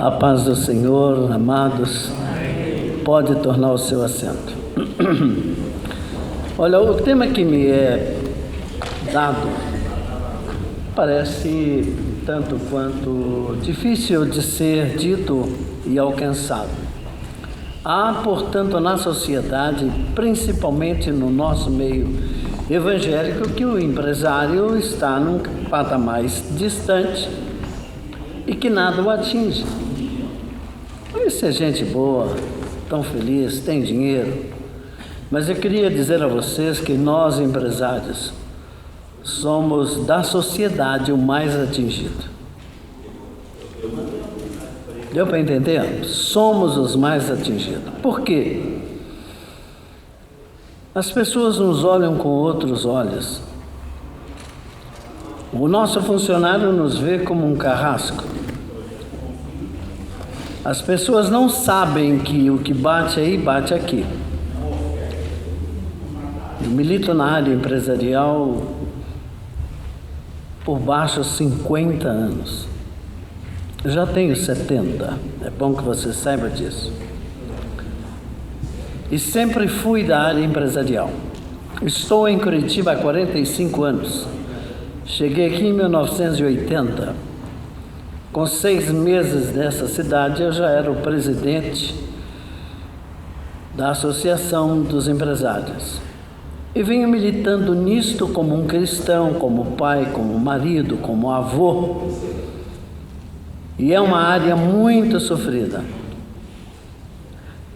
A paz do Senhor, amados, pode tornar o seu assento. Olha, o tema que me é dado parece tanto quanto difícil de ser dito e alcançado. Há, portanto, na sociedade, principalmente no nosso meio evangélico, que o empresário está num patamar distante e que nada o atinge. Isso é gente boa, tão feliz, tem dinheiro. Mas eu queria dizer a vocês que nós, empresários, somos da sociedade o mais atingido. Deu para entender? Somos os mais atingidos. Por quê? As pessoas nos olham com outros olhos. O nosso funcionário nos vê como um carrasco. As pessoas não sabem que o que bate aí, bate aqui. Eu milito na área empresarial por baixo 50 anos. Eu já tenho 70, é bom que você saiba disso. E sempre fui da área empresarial. Estou em Curitiba há 45 anos. Cheguei aqui em 1980. Com 6 meses nessa cidade, eu já era o presidente da Associação dos Empresários. E venho militando nisto como um cristão, como pai, como marido, como avô. E é uma área muito sofrida.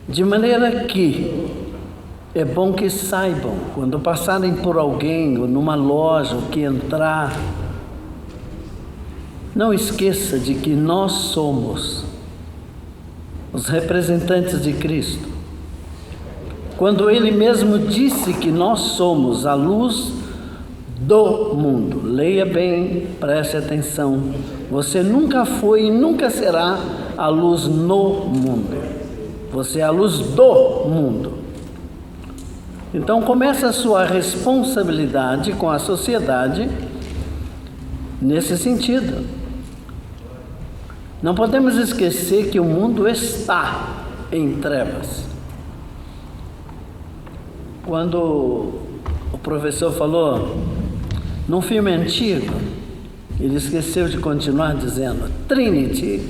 De maneira que é bom que saibam, quando passarem por alguém, ou numa loja, ou que entrar, não esqueça de que nós somos os representantes de Cristo. Quando Ele mesmo disse que nós somos a luz do mundo. Leia bem, preste atenção. Você nunca foi e nunca será a luz no mundo. Você é a luz do mundo. Então começa a sua responsabilidade com a sociedade nesse sentido. Não podemos esquecer que o mundo está em trevas. Quando o professor falou num filme antigo, ele esqueceu de continuar dizendo, Trinity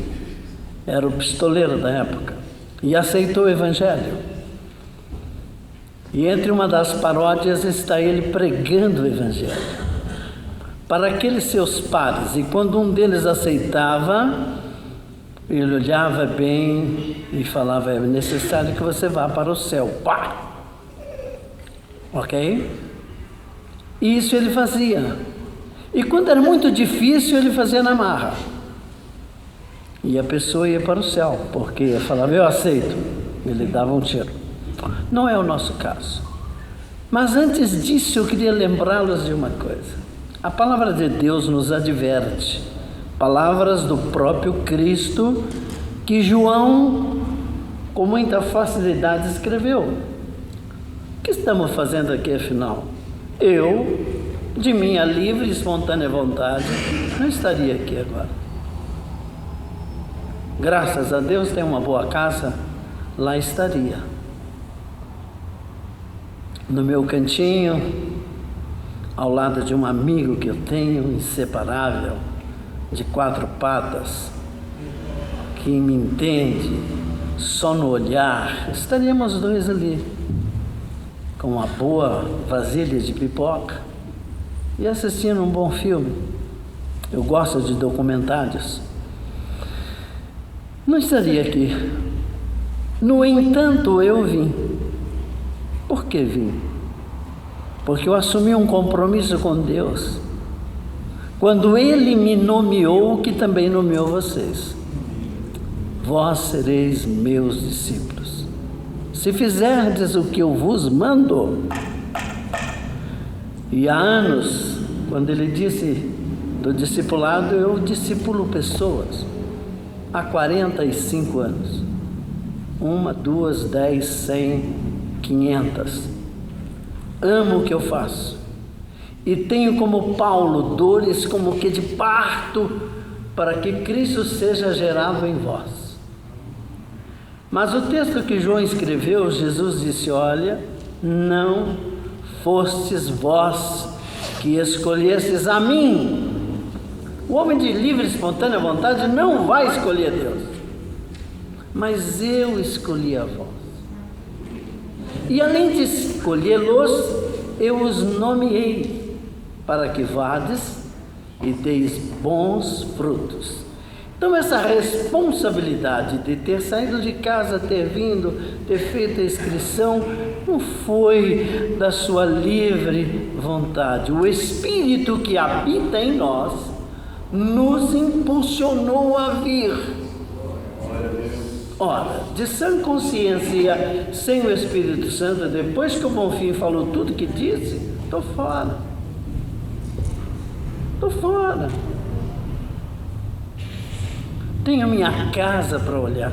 era o pistoleiro da época e aceitou o Evangelho. E entre uma das paródias está ele pregando o Evangelho para aqueles seus pares. E quando um deles aceitava, ele olhava bem e falava, é necessário que você vá para o céu. Pá! Ok? E isso ele fazia. E quando era muito difícil, ele fazia na marra. E a pessoa ia para o céu, porque falava, eu aceito. Ele dava um tiro. Não é o nosso caso. Mas antes disso, eu queria lembrá-los de uma coisa. A palavra de Deus nos adverte. Palavras do próprio Cristo, que João, com muita facilidade, escreveu. O que estamos fazendo aqui, afinal? Eu, de minha livre e espontânea vontade, não estaria aqui agora. Graças a Deus, tenho uma boa casa, lá estaria. No meu cantinho, ao lado de um amigo que eu tenho, inseparável, de 4 patas, que me entende, só no olhar, estaríamos 2 ali, com uma boa vasilha de pipoca e assistindo um bom filme. Eu gosto de documentários. Não estaria aqui. No entanto, eu vim. Por que vim? Porque eu assumi um compromisso com Deus. Quando Ele me nomeou, que também nomeou vocês. Vós sereis meus discípulos. Se fizerdes o que eu vos mando. E há anos, quando Ele disse do discipulado, eu discipulo pessoas. Há 45 anos. 1, 2, 10, 100, 500. Amo o que eu faço. E tenho como Paulo dores como que de parto, para que Cristo seja gerado em vós. Mas o texto que João escreveu, Jesus disse: olha, não fostes vós que escolhestes a mim. O homem de livre e espontânea vontade não vai escolher Deus, mas eu escolhi a vós. E além de escolhê-los, eu os nomeei, para que vades e deis bons frutos. Então essa responsabilidade de ter saído de casa, ter vindo, ter feito a inscrição, não foi da sua livre vontade. O Espírito que habita em nós nos impulsionou a vir. Ora, de sã consciência, sem o Espírito Santo, depois que o Bonfim falou tudo que disse, estou fora. Estou fora. Tenho minha casa para olhar.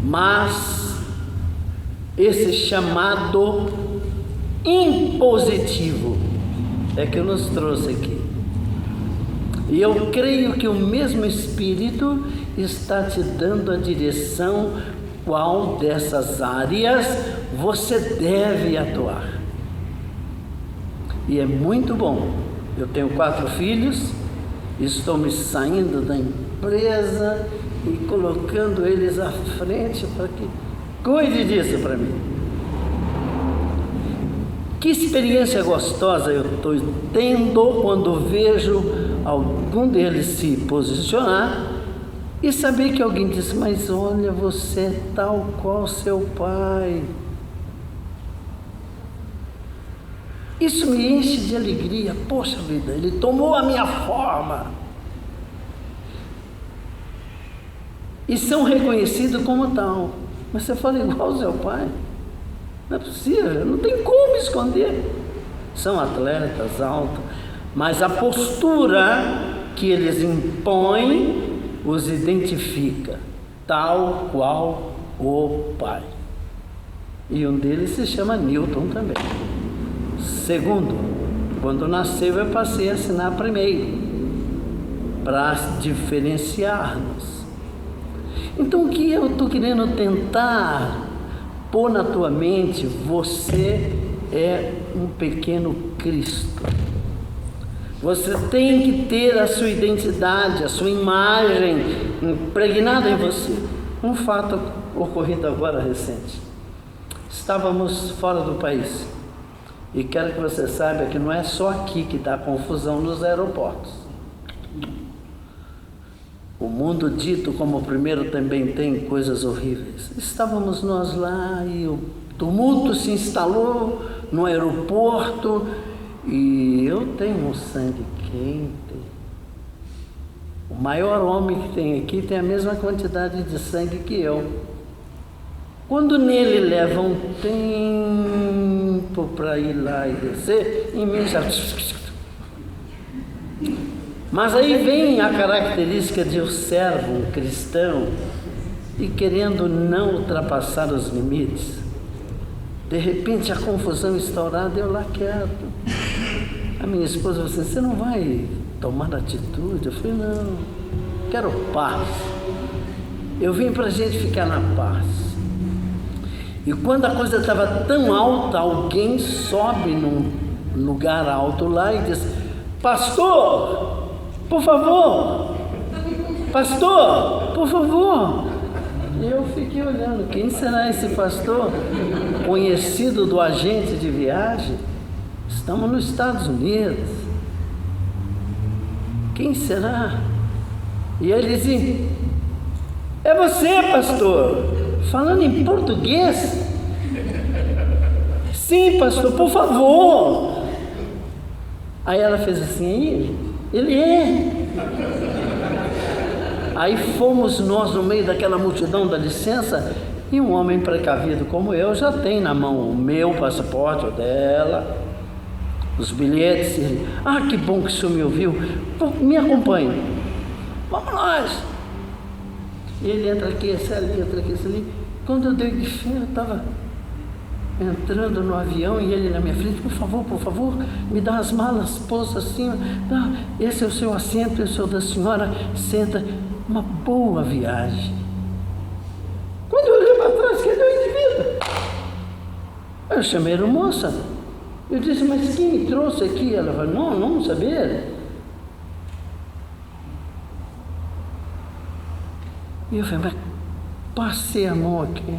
Mas esse chamado impositivo é que nos trouxe aqui. E eu creio que o mesmo Espírito está te dando a direção qual dessas áreas você deve atuar. E é muito bom. Eu tenho 4 filhos, estou me saindo da empresa e colocando eles à frente para que cuide disso para mim. Que experiência gostosa eu estou tendo quando vejo algum deles se posicionar e saber que alguém diz: mas olha, você é tal qual seu pai. Isso me enche de alegria. Poxa vida, ele tomou a minha forma. E são reconhecidos como tal. Mas você fala igual ao seu pai. Não é possível, não tem como esconder. São atletas altos, mas a postura que eles impõem os identifica, tal qual o pai. E um deles se chama Newton também. Segundo, quando nasceu eu passei a assinar primeiro, para diferenciar-nos. Então o que eu estou querendo tentar pôr na tua mente: você é um pequeno Cristo. Você tem que ter a sua identidade, a sua imagem impregnada em você. Um fato ocorrido agora recente. Estávamos fora do país. E quero que você saiba que não é só aqui que dá confusão nos aeroportos. O mundo dito como o primeiro também tem coisas horríveis. Estávamos nós lá e o tumulto se instalou no aeroporto e eu tenho um sangue quente. O maior homem que tem aqui tem a mesma quantidade de sangue que eu. Quando nele leva um tempo para ir lá e descer, em mim já... Mas aí vem a característica de um servo, um cristão, e querendo não ultrapassar os limites, de repente a confusão instaurada, eu lá quieto. A minha esposa falou assim: você não vai tomar atitude? Eu falei: não, quero paz. Eu vim para a gente ficar na paz. E quando a coisa estava tão alta, alguém sobe num lugar alto lá e diz: pastor, por favor, pastor, por favor. E eu fiquei olhando: quem será esse pastor? Conhecido do agente de viagem? Estamos nos Estados Unidos. Quem será? E ele disse: é você, pastor? Falando em português? Sim, pastor, por favor. Aí ela fez assim: ele é. Aí fomos nós no meio daquela multidão, dá licença, e um homem precavido como eu já tem na mão o meu passaporte, o dela, os bilhetes. Ele: ah, que bom que o senhor me ouviu, me acompanhe, vamos nós. E ele entra aqui, esse ali, entra aqui, esse ali. Quando eu dei de fé, eu estava entrando no avião e ele na minha frente: por favor, me dá as malas, pousa assim, tá, esse é o seu assento, esse é o da senhora, senta. Uma boa viagem. Aí eu chamei a moça. Eu disse, mas quem me trouxe aqui? Ela falou, não sabia. E eu falei, mas passei a mão aqui.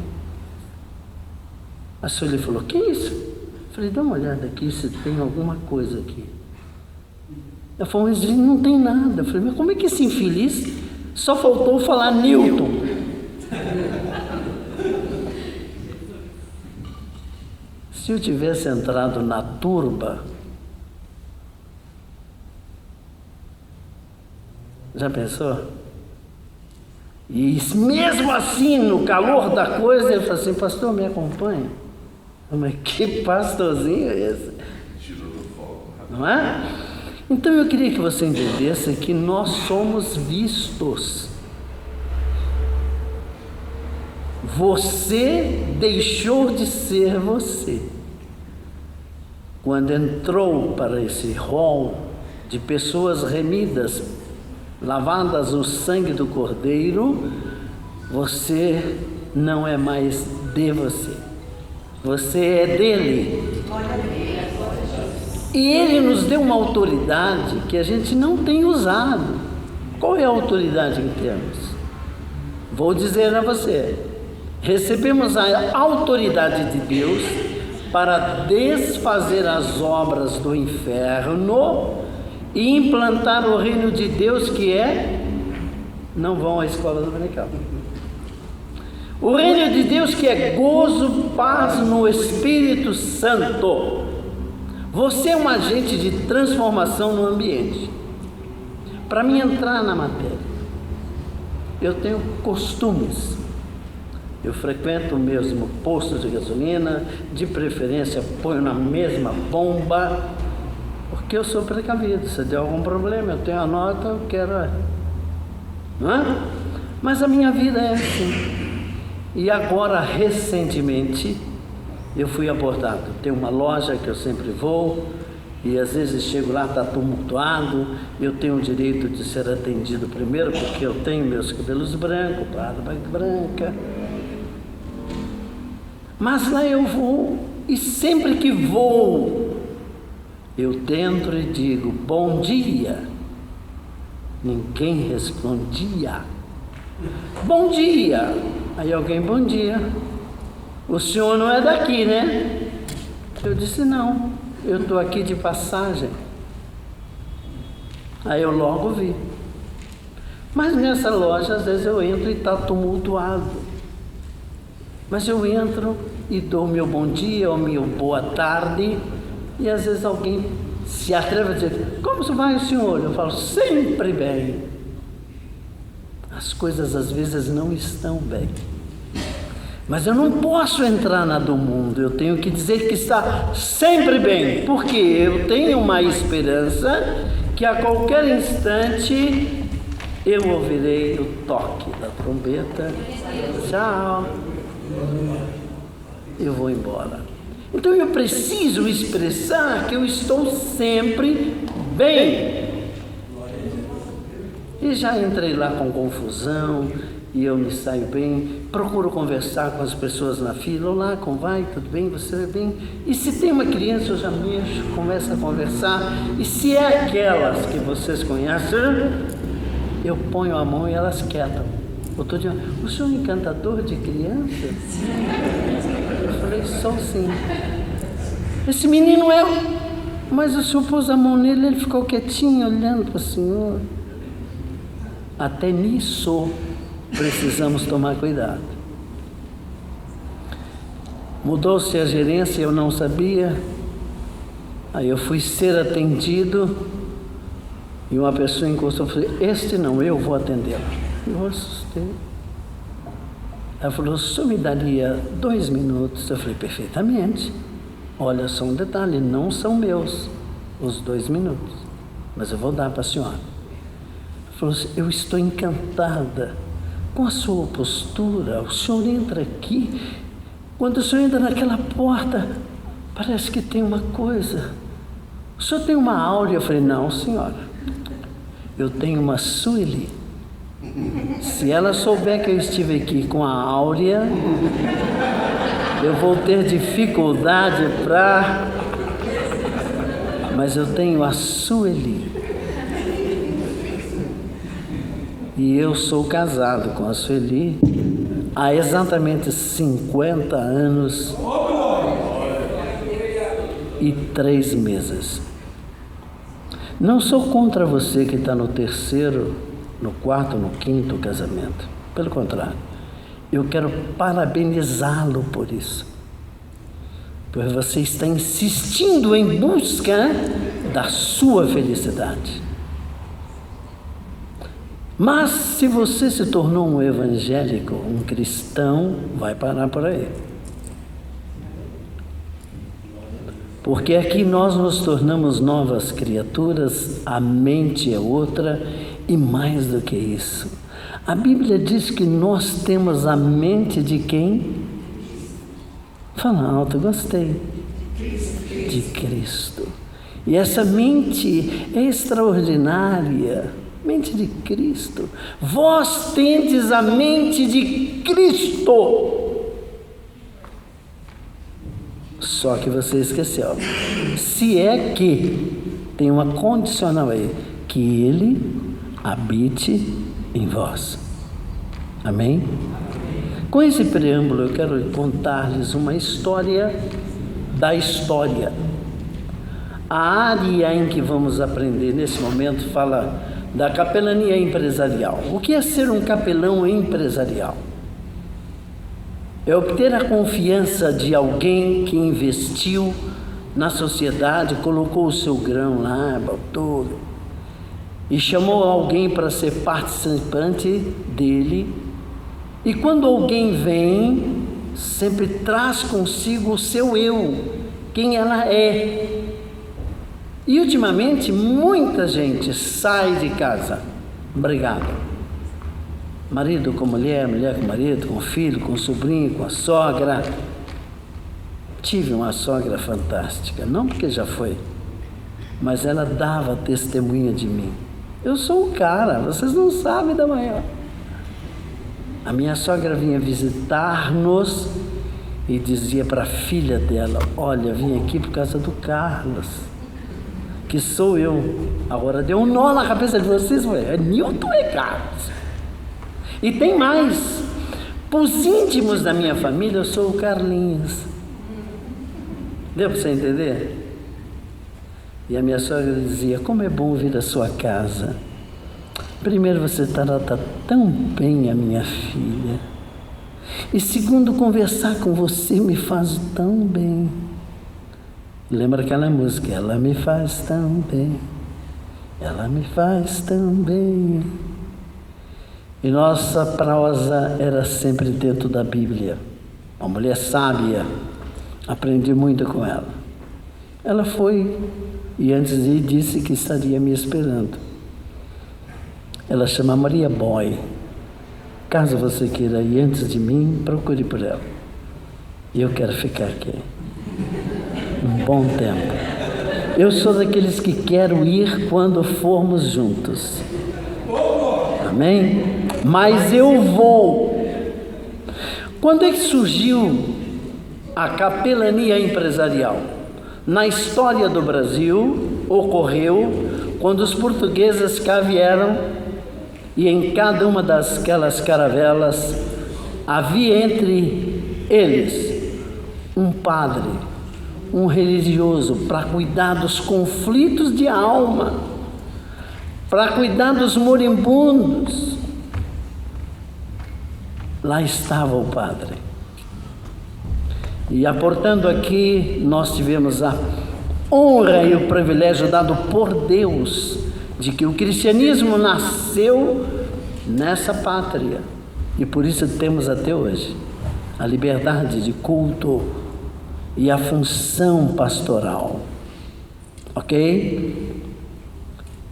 A Sueli falou, que isso? Eu falei, dá uma olhada aqui se tem alguma coisa aqui. Ela falou, mas não tem nada. Eu falei, mas como é que esse infeliz só faltou falar Newton? Se eu tivesse entrado na turba, já pensou? E mesmo assim, no calor da coisa, ele falou assim, pastor, me acompanha. Mas que pastorzinho é esse? Não é? Então eu queria que você entendesse que nós somos vistos. Você deixou de ser você. Quando entrou para esse rol de pessoas remidas, lavadas no sangue do Cordeiro, você não é mais de você. Você é dele. E ele nos deu uma autoridade que a gente não tem usado. Qual é a autoridade que temos? Vou dizer a você. Recebemos a autoridade de Deus para desfazer as obras do inferno e implantar o reino de Deus, que é, não vão à escola dominical. O reino de Deus, que é gozo, paz no Espírito Santo. Você é um agente de transformação no ambiente. Para mim entrar na matéria, eu tenho costumes. Eu frequento o mesmo posto de gasolina, de preferência ponho na mesma bomba, porque eu sou precavido. Se der algum problema, eu tenho a nota, eu quero. Não é? Mas a minha vida é assim. E agora, recentemente, eu fui abordado. Tem uma loja que eu sempre vou, e às vezes chego lá, está tumultuado, eu tenho o direito de ser atendido primeiro, porque eu tenho meus cabelos brancos, barba branca. Mas lá eu vou, e sempre que vou, eu dentro e digo, bom dia. Ninguém respondia. Bom dia. Aí alguém, bom dia. O senhor não é daqui, né? Eu disse, não, eu estou aqui de passagem. Aí eu logo vi. Mas nessa loja, às vezes eu entro e está tumultuado. Mas eu entro e dou o meu bom dia, ou meu boa tarde, e às vezes alguém se atreve a dizer, como vai o senhor? Eu falo, sempre bem. As coisas às vezes não estão bem. Mas eu não posso entrar na do mundo, eu tenho que dizer que está sempre bem, porque eu tenho uma esperança que a qualquer instante eu ouvirei o toque da trombeta. Tchau. Eu vou embora. Então eu preciso expressar que eu estou sempre bem. E já entrei lá com confusão, e eu me saio bem, procuro conversar com as pessoas na fila, olá, como vai, tudo bem, você vai bem? E se tem uma criança, eu já mexo, começo a conversar, e se é aquelas que vocês conhecem, eu ponho a mão e elas quietam. Outro dia, o senhor é encantador de crianças? Eu falei, sou sim. Esse menino é... Mas o senhor pôs a mão nele, ele ficou quietinho, olhando para o senhor. Até nisso precisamos tomar cuidado. Mudou-se a gerência, eu não sabia. Aí eu fui ser atendido e uma pessoa encostou e falou, este não, eu vou atendê-lo. Eu assustei. Ela falou, o senhor me daria 2 minutos? Eu falei, perfeitamente. Olha, só um detalhe, não são meus os 2 minutos, mas eu vou dar para a senhora. Ela falou assim, eu estou encantada com a sua postura. O senhor entra aqui, quando o senhor entra naquela porta, parece que tem uma coisa. O senhor tem uma áurea? Eu falei, não, senhora, eu tenho uma Sueli. Se ela souber que eu estive aqui com a áurea, Eu vou ter dificuldade mas eu tenho a Sueli. E eu sou casado com a Sueli há exatamente 50 anos e 3 meses. Não sou contra você que está no 3º, no 4º, no 5º casamento. Pelo contrário, eu quero parabenizá-lo por isso. Pois você está insistindo em busca da sua felicidade. Mas se você se tornou um evangélico, um cristão, vai parar por aí. Porque aqui nós nos tornamos novas criaturas, a mente é outra e mais do que isso. A Bíblia diz que nós temos a mente de quem? Fala alto, gostei. De Cristo. E essa mente é extraordinária. Mente de Cristo. Vós tendes a mente de Cristo. Só que você esqueceu. Se é que, tem uma condicional aí, que Ele habite em vós. Amém? Com esse preâmbulo eu quero contar-lhes uma história da história. A área em que vamos aprender nesse momento fala da capelania empresarial. O que é ser um capelão empresarial? É obter a confiança de alguém que investiu na sociedade, colocou o seu grão lá, botou, e chamou alguém para ser participante dele. E quando alguém vem, sempre traz consigo o seu eu, quem ela é. E ultimamente muita gente sai de casa brigada. Marido com mulher, mulher com marido, com filho, com sobrinho, com a sogra. Tive uma sogra fantástica, não porque já foi, mas ela dava testemunha de mim. Eu sou o cara, vocês não sabem da manhã. A minha sogra vinha visitar-nos e dizia para a filha dela: olha, vim aqui por causa do Carlos, que sou eu. Agora deu um nó na cabeça de vocês, é Newton e Carlos. E tem mais, para os íntimos da minha família eu sou o Carlinhos. Deu para você entender? E a minha sogra dizia: como é bom vir à sua casa. Primeiro, você trata tão bem a minha filha. E segundo, conversar com você me faz tão bem. Lembra aquela música? Ela me faz tão bem. Ela me faz tão bem. E nossa prosa era sempre dentro da Bíblia. Uma mulher sábia. Aprendi muito com ela. Ela foi e antes de ir disse que estaria me esperando. Ela chama Maria Boy. Caso você queira ir antes de mim, procure por ela. E eu quero ficar aqui um bom tempo. Eu sou daqueles que quero ir quando formos juntos. Amém? Mas eu vou. Quando é que surgiu a capelania empresarial? Na história do Brasil, ocorreu quando os portugueses cá vieram e em cada uma daquelas caravelas havia entre eles um padre, um religioso, para cuidar dos conflitos de alma, para cuidar dos moribundos. Lá estava o padre. E aportando aqui, nós tivemos a honra e o privilégio dado por Deus de que o cristianismo nasceu nessa pátria. E por isso temos até hoje a liberdade de culto e a função pastoral. Ok?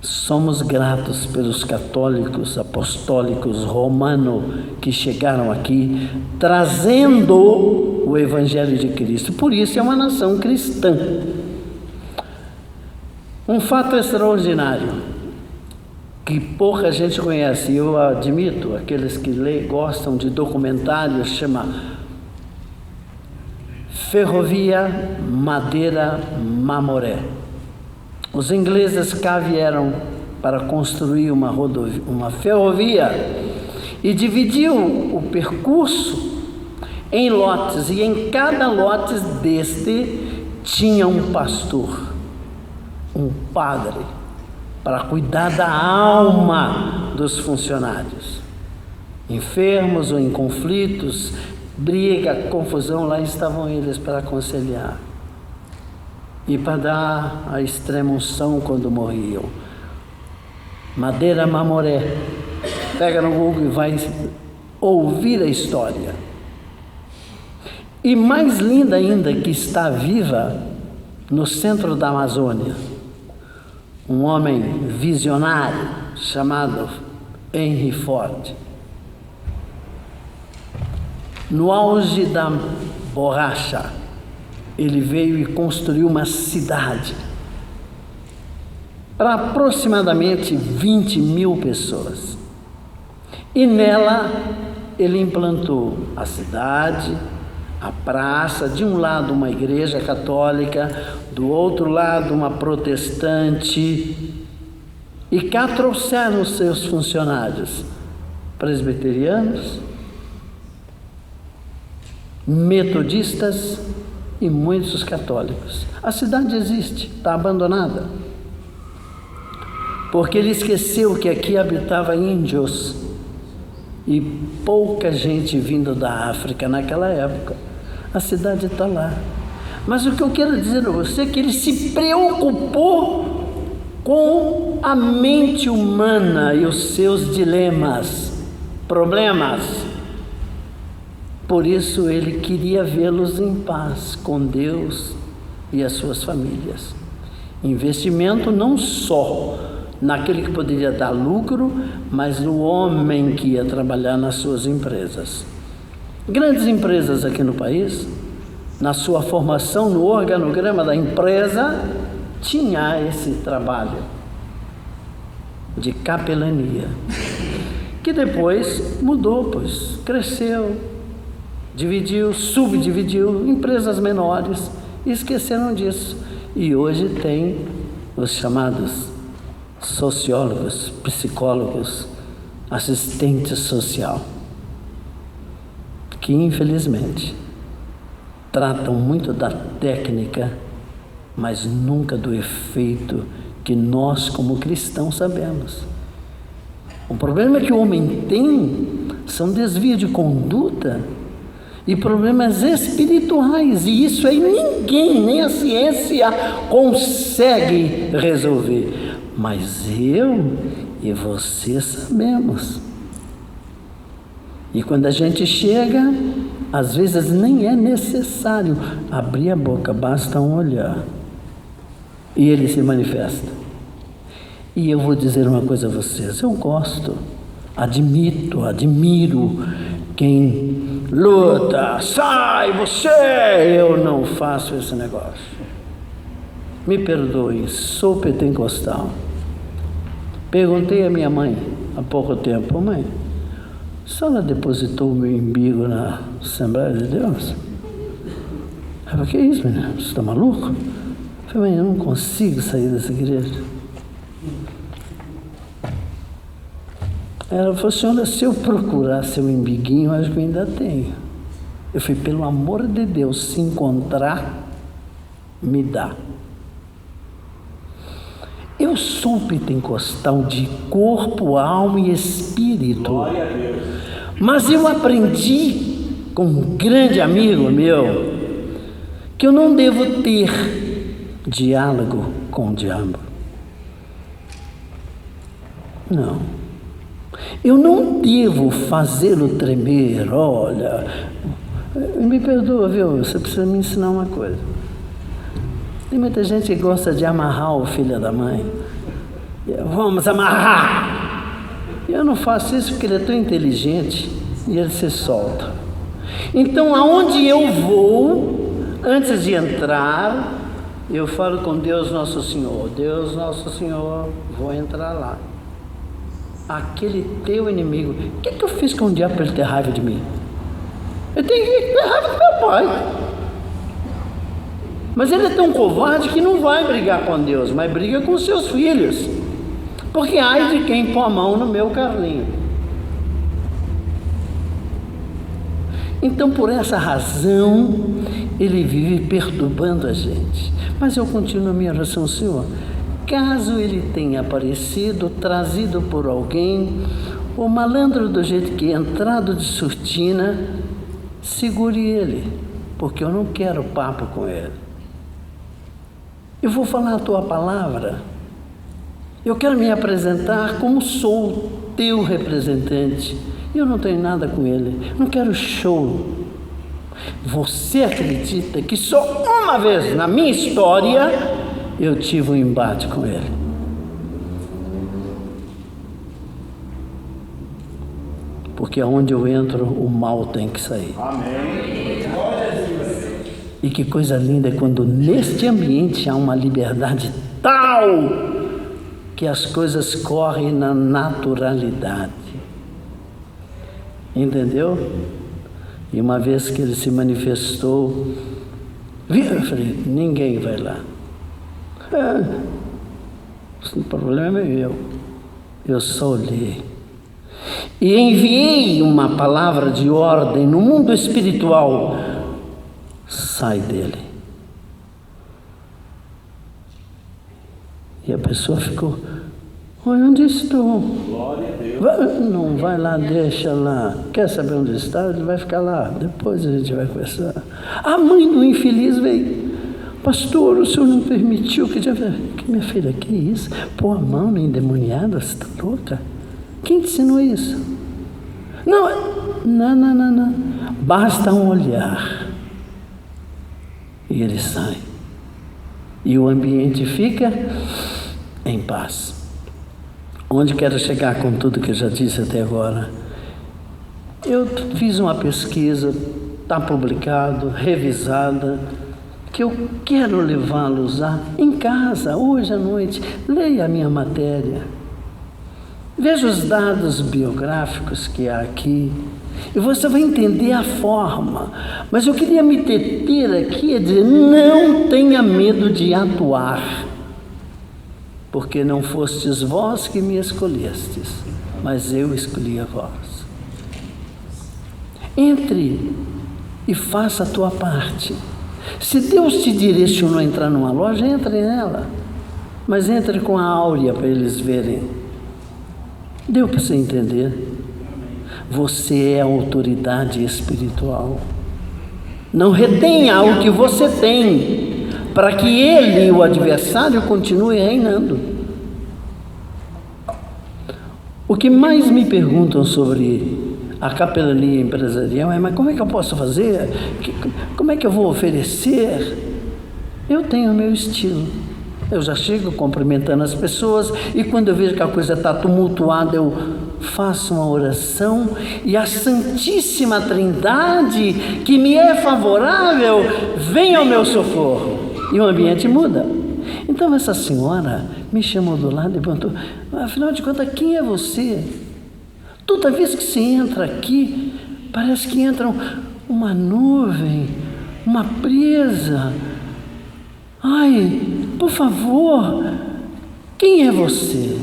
Somos gratos pelos católicos, apostólicos, romanos que chegaram aqui trazendo o Evangelho de Cristo. Por isso é uma nação cristã. Um fato extraordinário que pouca gente conhece, eu admito, aqueles que gostam de documentários, chama Ferrovia Madeira-Mamoré. Os ingleses cá vieram para construir uma ferrovia e dividiu o percurso em lotes, e em cada lote deste tinha um pastor, um padre, para cuidar da alma dos funcionários. Enfermos ou em conflitos, briga, confusão, lá estavam eles para aconselhar e para dar a extrema unção quando morriam. Madeira-Mamoré. Pega no Google e vai ouvir a história. E mais linda ainda, que está viva no centro da Amazônia, um homem visionário chamado Henry Ford. No auge da borracha, ele veio e construiu uma cidade para aproximadamente 20 mil pessoas. E nela ele implantou a cidade, a praça, de um lado uma igreja católica, do outro lado uma protestante, e cá trouxeram os seus funcionários, presbiterianos, metodistas e muitos católicos. A cidade existe, está abandonada, porque ele esqueceu que aqui habitava índios e pouca gente vindo da África naquela época. A cidade está lá. Mas o que eu quero dizer a você é que ele se preocupou com a mente humana e os seus dilemas, problemas. Por isso ele queria vê-los em paz com Deus e as suas famílias. Investimento não só naquele que poderia dar lucro, mas no homem que ia trabalhar nas suas empresas. Grandes empresas aqui no país, na sua formação, no organograma da empresa, tinha esse trabalho de capelania, que depois mudou, pois cresceu, dividiu, subdividiu, empresas menores, e esqueceram disso. E hoje tem os chamados sociólogos, psicólogos, assistente social, que infelizmente tratam muito da técnica, mas nunca do efeito que nós como cristãos sabemos. O problema que o homem tem são desvios de conduta e problemas espirituais, e isso aí ninguém, nem a ciência consegue resolver. Mas eu e você sabemos. E quando a gente chega, às vezes nem é necessário abrir a boca, basta um olhar e ele se manifesta. E eu vou dizer uma coisa a vocês: eu gosto, admiro quem luta, sai você, eu não faço esse negócio. Me perdoe, sou pentecostal. Perguntei à minha mãe há pouco tempo: mãe, a senhora depositou o meu umbigo na Assembleia de Deus? Ela falou: que é isso, menina? Você está maluco? Eu falei: mãe, eu não consigo sair dessa igreja. Ela falou: senhora, se eu procurar seu umbiguinho, acho que eu ainda tenho. Eu falei: pelo amor de Deus, se encontrar, me dá. Eu sou pentecostal de corpo, alma e espírito. Glória a Deus. Mas eu aprendi com um grande amigo meu que eu não devo ter diálogo com o diabo. Não. Eu não devo fazê-lo tremer. Olha, me perdoa, viu? Você precisa me ensinar uma coisa. Tem muita gente que gosta de amarrar o filho da mãe. Vamos amarrar! Eu não faço isso porque ele é tão inteligente e ele se solta. Então, aonde eu vou, antes de entrar, eu falo com Deus Nosso Senhor. Deus Nosso Senhor, vou entrar lá. Aquele teu inimigo, o que eu fiz com o diabo para ele ter raiva de mim? Eu tenho que ter raiva do meu pai. Mas ele é tão covarde que não vai brigar com Deus, mas briga com seus filhos. Porque ai de quem põe a mão no meu carrinho. Então, por essa razão, ele vive perturbando a gente. Mas eu continuo a minha oração, Senhor. Caso ele tenha aparecido, trazido por alguém, o malandro do jeito que é entrado de surtina, segure ele, porque eu não quero papo com ele. Eu vou falar a tua palavra. Eu quero me apresentar como sou teu representante. Eu não tenho nada com ele, não quero show. Você acredita que só uma vez na minha história eu tive um embate com ele? Porque aonde eu entro, o mal tem que sair. Amém. E que coisa linda é quando neste ambiente há uma liberdade tal que as coisas correm na naturalidade. Entendeu? E uma vez que ele se manifestou, eu falei, ninguém vai lá. O problema é meu. Eu só olhei. E enviei uma palavra de ordem no mundo espiritual. Sai dele. E a pessoa ficou, oi, onde estou? Glória a Deus. Não, vai lá, deixa lá. Quer saber onde está? Ele vai ficar lá. Depois a gente vai conversar. A mãe do infeliz veio. Pastor, o senhor não permitiu que minha filha, que isso? Pôr a mão na endemoniada, você está louca? Quem te ensinou isso? Não. Basta um olhar. E ele sai. E o ambiente fica em paz. Onde quero chegar com tudo que eu já disse até agora? Eu fiz uma pesquisa, está publicado, revisada, que eu quero levá-los em casa, hoje à noite. Leia a minha matéria. Veja os dados biográficos que há aqui e você vai entender a forma. Mas eu queria me deter aqui e dizer, não tenha medo de atuar, porque não fostes vós que me escolhestes, mas eu escolhi a vós. Entre e faça a tua parte. Se Deus te direcionou a entrar numa loja, entre nela, mas entre com a áurea para eles verem. Deu para você entender? Você é autoridade espiritual. Não retenha o que você tem, para que ele, o adversário, continue reinando. O que mais me perguntam sobre a capelania empresarial é, mas como é que eu posso fazer? Como é que eu vou oferecer? Eu tenho o meu estilo. Eu já chego cumprimentando as pessoas e quando eu vejo que a coisa está tumultuada, eu faço uma oração e a Santíssima Trindade, que me é favorável, vem ao meu socorro. E o ambiente muda. Então essa senhora me chamou do lado e perguntou, afinal de contas, quem é você? Toda vez que você entra aqui, parece que entra uma nuvem, uma presa. Ai, por favor, quem é você?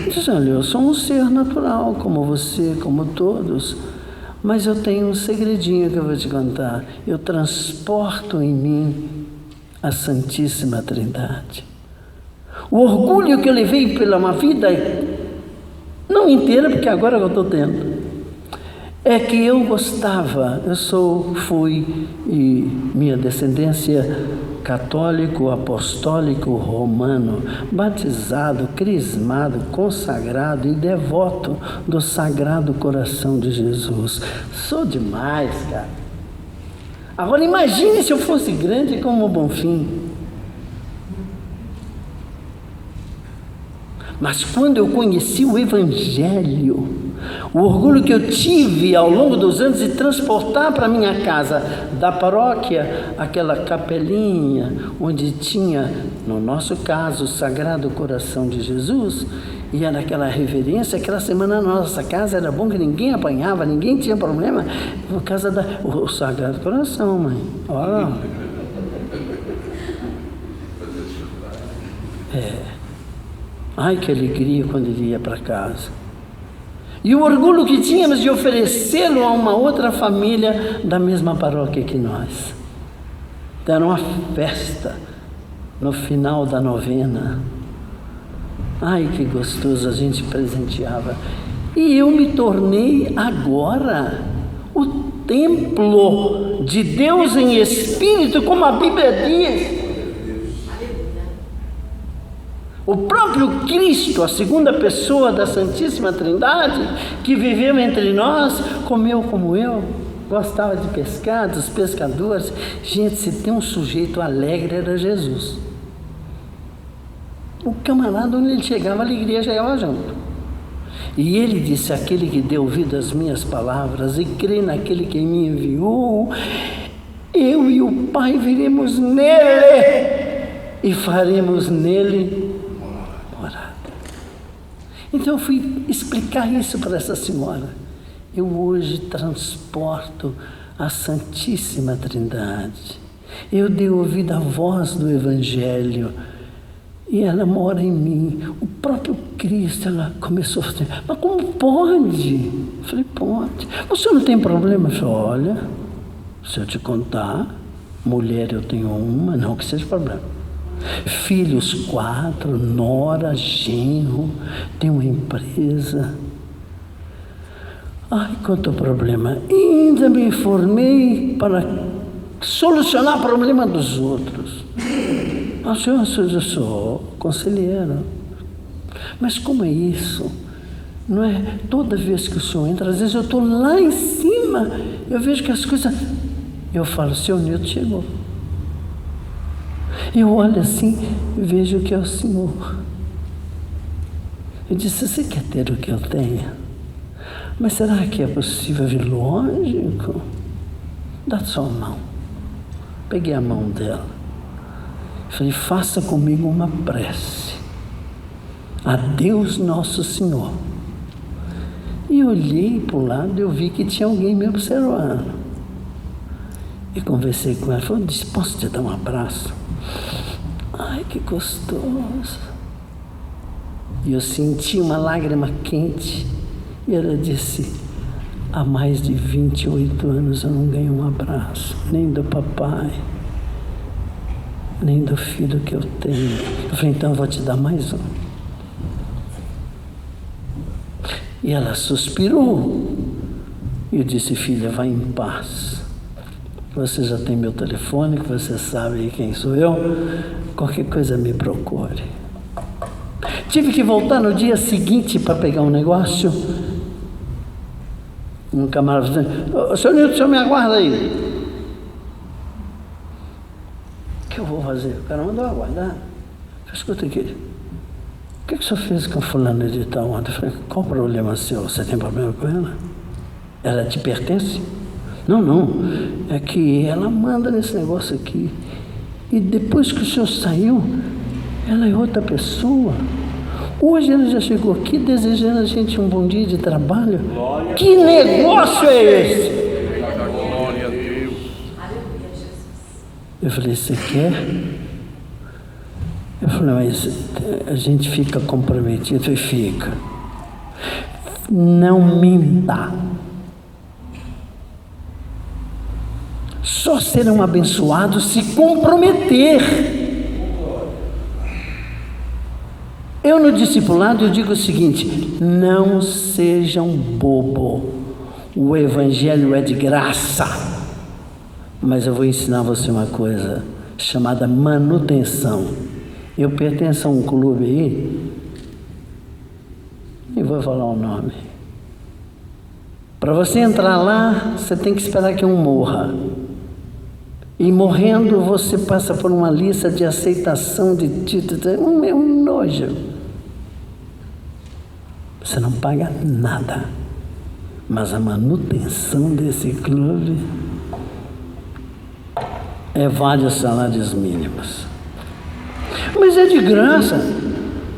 Eu disse, olha, eu sou um ser natural, como você, como todos, mas eu tenho um segredinho que eu vou te contar. Eu transporto em mim a Santíssima Trindade. O orgulho que eu levei pela uma vida, não inteira, porque agora eu estou tendo, é que eu gostava, fui, e minha descendência católico, apostólico, romano, batizado, crismado, consagrado e devoto do Sagrado Coração de Jesus. Sou demais, cara. Agora imagine se eu fosse grande como o Bonfim. Mas quando eu conheci o Evangelho, o orgulho que eu tive ao longo dos anos de transportar para minha casa da paróquia aquela capelinha onde tinha, no nosso caso, o Sagrado Coração de Jesus, e era aquela reverência. Aquela semana na nossa casa era bom que ninguém apanhava, ninguém tinha problema, por causa do Sagrado Coração, mãe. Olha. Ai, que alegria quando ele ia para casa. E o orgulho que tínhamos de oferecê-lo a uma outra família da mesma paróquia que nós. Era uma festa no final da novena. Ai, que gostoso, a gente presenteava. E eu me tornei agora o templo de Deus em espírito, como a Bíblia diz. O próprio Cristo, a segunda pessoa da Santíssima Trindade, que viveu entre nós, comeu como eu, gostava de pescar, dos pescadores. Gente, se tem um sujeito alegre, era Jesus. O camarada, onde ele chegava, a alegria chegava junto. E ele disse: aquele que deu ouvido às minhas palavras e crê naquele que me enviou, eu e o Pai viremos nele e faremos nele morada. Então eu fui explicar isso para essa senhora. Eu hoje transporto a Santíssima Trindade. Eu dei ouvido à voz do Evangelho e ela mora em mim. O próprio Cristo, ela começou a dizer: mas como pode? Eu falei: pode. O senhor não tem problema? Eu falei: olha, se eu te contar, mulher eu tenho uma, não que seja problema. Filhos 4, nora, genro, tenho uma empresa. Ai, quanto problema. E ainda me formei para solucionar o problema dos outros. Eu sou conselheiro. Mas como é isso? Não é toda vez que o senhor entra, às vezes eu estou lá em cima, eu vejo que as coisas... Eu falo: seu Nilton chegou. Eu olho assim e vejo que é o senhor. Eu disse: você quer ter o que eu tenho? Mas será que é possível vir? Lógico. Dá sua mão. Peguei a mão dela. Falei: faça comigo uma prece a Deus Nosso Senhor. E olhei para o lado e eu vi que tinha alguém me observando. E conversei com ela. Falei: posso te dar um abraço? Ai, que gostoso. E eu senti uma lágrima quente. E ela disse: há mais de 28 anos eu não ganho um abraço, nem do papai, nem do filho que eu tenho. Eu falei: então eu vou te dar mais um. E ela suspirou. E eu disse: filha, vai em paz. Você já tem meu telefone, que você sabe quem sou eu. Qualquer coisa me procure. Tive que voltar no dia seguinte para pegar um negócio. Um camarada dizendo: seu Nilton, o senhor me aguarda aí. O que eu vou fazer? O cara mandou aguardar. Eu escuta aqui. O que o senhor fez com a fulana de tal ontem? Eu falei: qual o problema seu? Você tem problema com ela? Ela te pertence? Não. É que ela manda nesse negócio aqui. E depois que o senhor saiu, ela é outra pessoa. Hoje ela já chegou aqui desejando a gente um bom dia de trabalho. Glória. Que negócio é esse? Glória a Deus. Eu falei: você quer? Eu falei: mas a gente fica comprometido. E fica. Não minta. Só serão abençoados se comprometer. Eu no discipulado eu digo o seguinte: não sejam bobo. O evangelho é de graça. Mas eu vou ensinar você uma coisa chamada manutenção. Eu pertenço a um clube aí, e vou falar o nome. Para você entrar lá, você tem que esperar que um morra. E morrendo, você passa por uma lista de aceitação de títulos. É um nojo. Você não paga nada. Mas a manutenção desse clube é vários salários mínimos. Mas é de graça.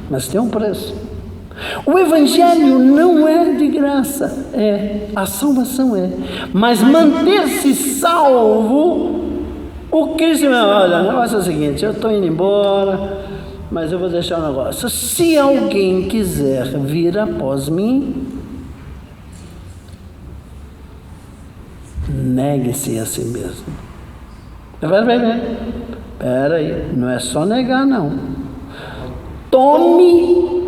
Mas tem um preço. O evangelho não é de graça. A salvação é. Mas manter-se salvo... O Cristo me olha, o negócio é o seguinte: eu estou indo embora, Mas eu vou deixar um negócio. Se alguém quiser vir após mim, negue-se a si mesmo. Espera aí, não é só negar, não. Tome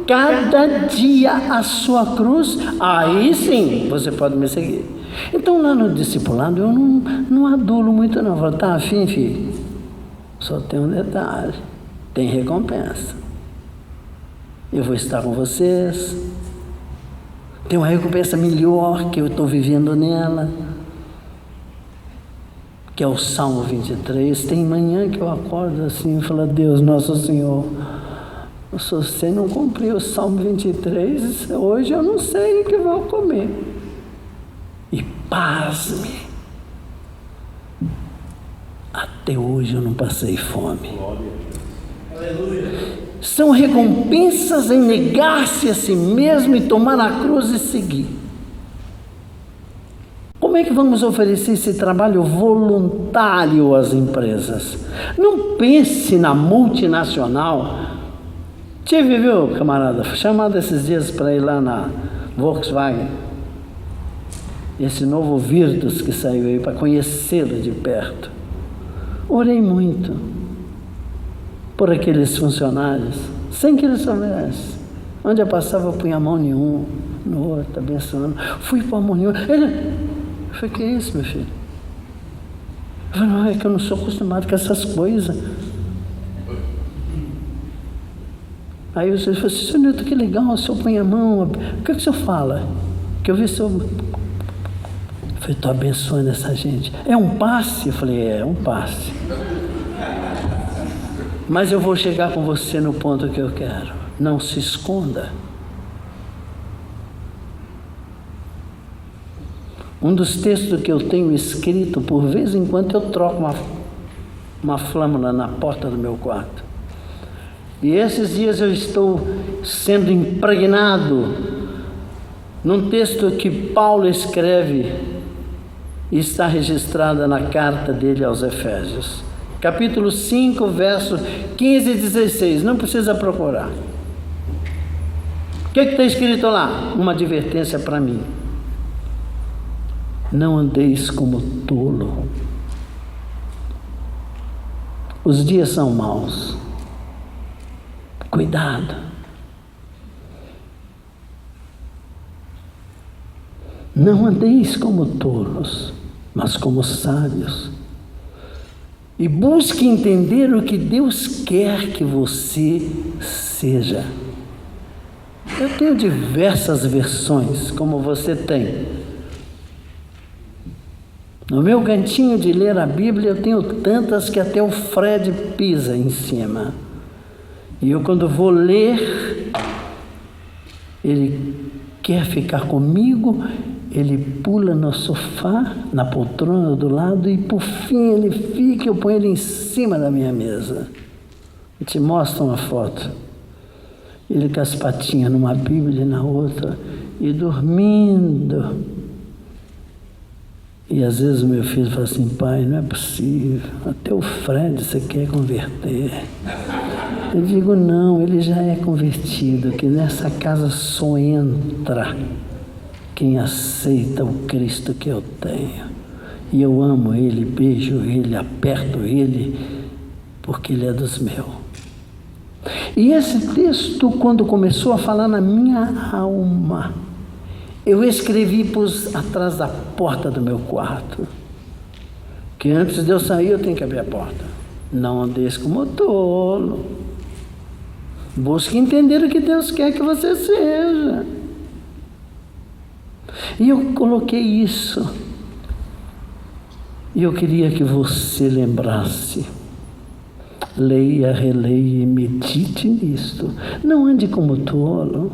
cada dia a sua cruz, aí sim você pode me seguir. Então lá no discipulado eu não adulo muito não. Eu falo, tá afim, filho? Só tem um detalhe, tem recompensa. Eu vou estar com vocês. Tem uma recompensa melhor que eu estou vivendo nela, que é o Salmo 23. Tem manhã que eu acordo assim e falo, Deus, nosso Senhor, se você não cumprir o Salmo 23, hoje eu não sei o que vou comer. E pasme, até hoje eu não passei fome. São recompensas em negar-se a si mesmo e tomar a cruz e seguir. Como é que vamos oferecer esse trabalho voluntário às empresas? Não pense na multinacional. Tive, viu, camarada, chamado esses dias para ir lá na Volkswagen, esse novo Virtus que saiu aí, para conhecê-lo de perto. Orei muito por aqueles funcionários, sem que eles soubessem. Onde eu passava, eu punha a mão em um, no outro, abençoando. Fui para a mão em outro. Eu falei, que é isso, meu filho? Eu falei, não, é que eu não sou acostumado com essas coisas. Aí o senhor falou assim, senhor Nilton, que legal, o senhor põe a mão, o que o senhor fala? Que eu vi o senhor... Eu falei, estou abençoando essa gente. É um passe? Eu falei, é um passe. Mas eu vou chegar com você no ponto que eu quero. Não se esconda. Um dos textos que eu tenho escrito, por vez em quando eu troco uma flâmula na porta do meu quarto. E esses dias eu estou sendo impregnado num texto que Paulo escreve e está registrada na carta dele aos Efésios. Capítulo 5, verso 15 e 16. Não precisa procurar. O que está escrito lá? Uma advertência para mim. Não andeis como tolo. Os dias são maus. Cuidado. Não andeis como tolos, mas como sábios. E busque entender o que Deus quer que você seja. Eu tenho diversas versões, como você tem. No meu cantinho de ler a Bíblia, eu tenho tantas que até o Fred pisa em cima. E eu, quando vou ler, ele quer ficar comigo, ele pula no sofá, na poltrona do lado, e por fim ele fica, eu ponho ele em cima da minha mesa. Eu te mostro uma foto. Ele com as patinhas numa Bíblia e na outra, e dormindo. E às vezes o meu filho fala assim, pai, não é possível, até o Fred você quer converter. Eu digo, não, ele já é convertido, que nessa casa só entra quem aceita o Cristo que eu tenho. E eu amo ele, beijo ele, aperto ele, porque ele é dos meus. E esse texto, quando começou a falar na minha alma, eu escrevi, pus atrás da porta do meu quarto, que antes de eu sair eu tenho que abrir a porta. Não andeis como tolo. Busque entender o que Deus quer que você seja. E eu coloquei isso. E eu queria que você lembrasse. Leia, releia e medite nisto. Não ande como tolo.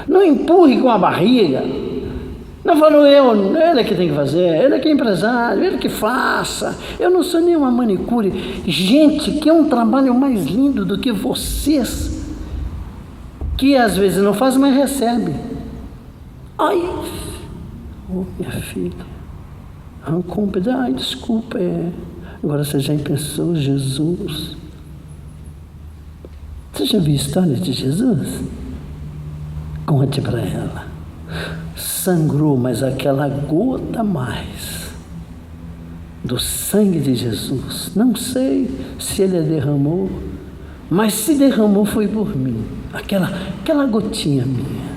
Não empurre com a barriga. Não falou ele é que tem que fazer, ele é que é empresário, ele que faça. Eu não sou nenhuma manicure. Gente, que é um trabalho mais lindo do que vocês, que às vezes não faz, mas recebe. Ai, minha filha, ai, desculpa, agora você já pensou, Jesus, Você já viu a história de Jesus? Conte para ela. Sangrou, mas aquela gota a mais do sangue de Jesus, não sei se ele a derramou, mas se derramou foi por mim. Aquela gotinha minha.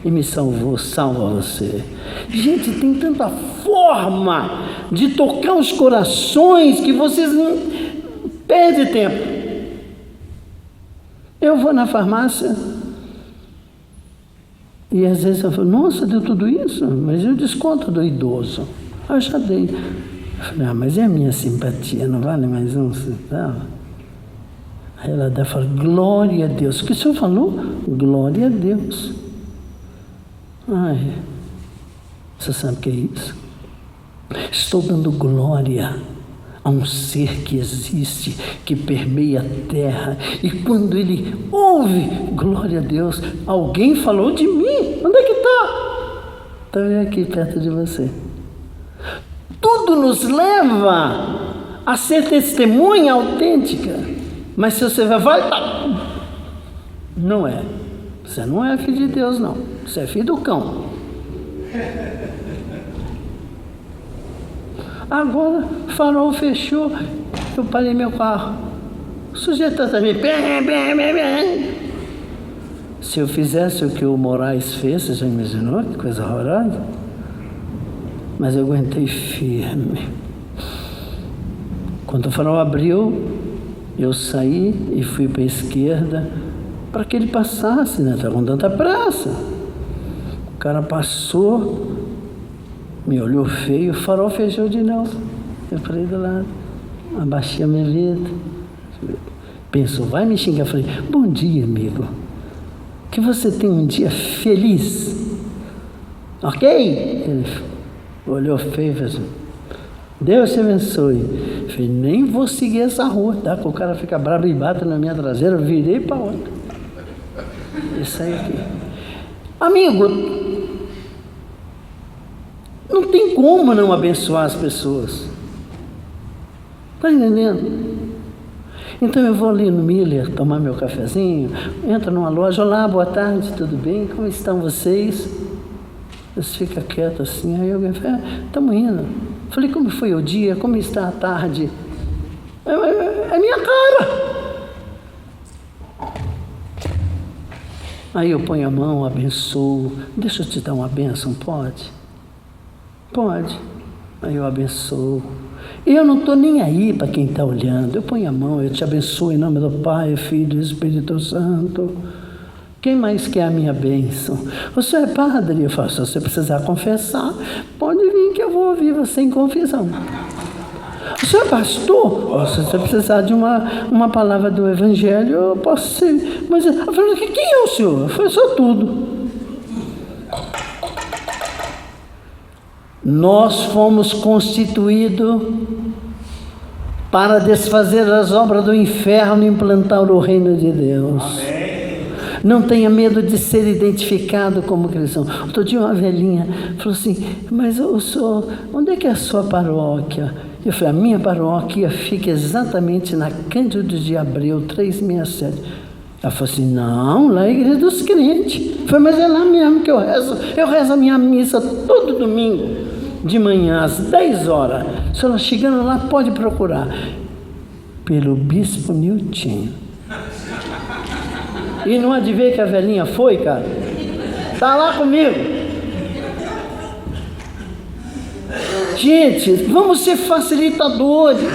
E me salvou, salva você. Gente, tem tanta forma de tocar os corações que vocês não perdem tempo. Eu vou na farmácia e às vezes eu falo, nossa, deu tudo isso? Mas eu desconto do idoso. Eu já dei. Eu falei, mas é a minha simpatia, não vale mais um centavo? Aí ela fala, glória a Deus. O que o senhor falou? Glória a Deus. Ai, você sabe o que é isso? Estou dando glória a um ser que existe, que permeia a terra, e quando ele ouve, glória a Deus, alguém falou de mim, onde é que está? Está aqui perto de você. Tudo nos leva a ser testemunha autêntica, mas se você vai, não é. Você não é filho de Deus, não. Você é filho do cão. Agora, o farol fechou, eu parei meu carro. O sujeito está também. Se eu fizesse o que o Moraes fez, você já imaginou? Que coisa horrorosa. Mas eu aguentei firme. Quando o farol abriu, eu saí e fui para a esquerda para que ele passasse, né? Estava com tanta pressa. O cara passou, me olhou feio, o farol fechou de novo. Eu falei do lado, abaixei a minha vida. Pensou, vai me xingar. Eu falei, bom dia, amigo. Que você tenha um dia feliz. Ok? Ele olhou feio e falou assim, Deus te abençoe. Eu falei, nem vou seguir essa rua, tá? Que o cara fica bravo e bate na minha traseira, eu virei para outra. E saí aqui. Amigo, não tem como não abençoar as pessoas. Está entendendo? Então eu vou ali no Miller tomar meu cafezinho, entro numa loja, olá, boa tarde, tudo bem? Como estão vocês? Eles ficam quietos assim, aí alguém fala, estamos indo. Falei, como foi o dia? Como está a tarde? É minha cara. Aí eu ponho a mão, abençoo. Deixa eu te dar uma bênção, pode? Pode. Aí eu abençoo. E eu não estou nem aí para quem está olhando. Eu ponho a mão, eu te abençoo em nome do Pai, Filho e Espírito Santo. Quem mais quer a minha bênção? Você é padre? Eu falo, se você precisar confessar, pode vir que eu vou ouvir você em confissão. Você é pastor? Se você precisar de uma palavra do Evangelho, eu posso ser. Mas eu falo, quem é o senhor? Eu falo, sou tudo. Nós fomos constituídos para desfazer as obras do inferno e implantar o reino de Deus. Amém. Não tenha medo de ser identificado como cristão. Outro dia uma velhinha falou assim, mas o senhor, onde é que é a sua paróquia? Eu falei, a minha paróquia fica exatamente na Cândido de Abreu, 367. Ela falou assim, não, lá é a igreja dos crentes. Eu falei, mas é lá mesmo que eu rezo. Eu rezo a minha missa todo domingo, de manhã, às 10 horas. Se ela chegando lá, pode procurar. Pelo Bispo Nilton. E não há de ver que a velhinha foi, cara. Está lá comigo. Gente, vamos ser facilitadores.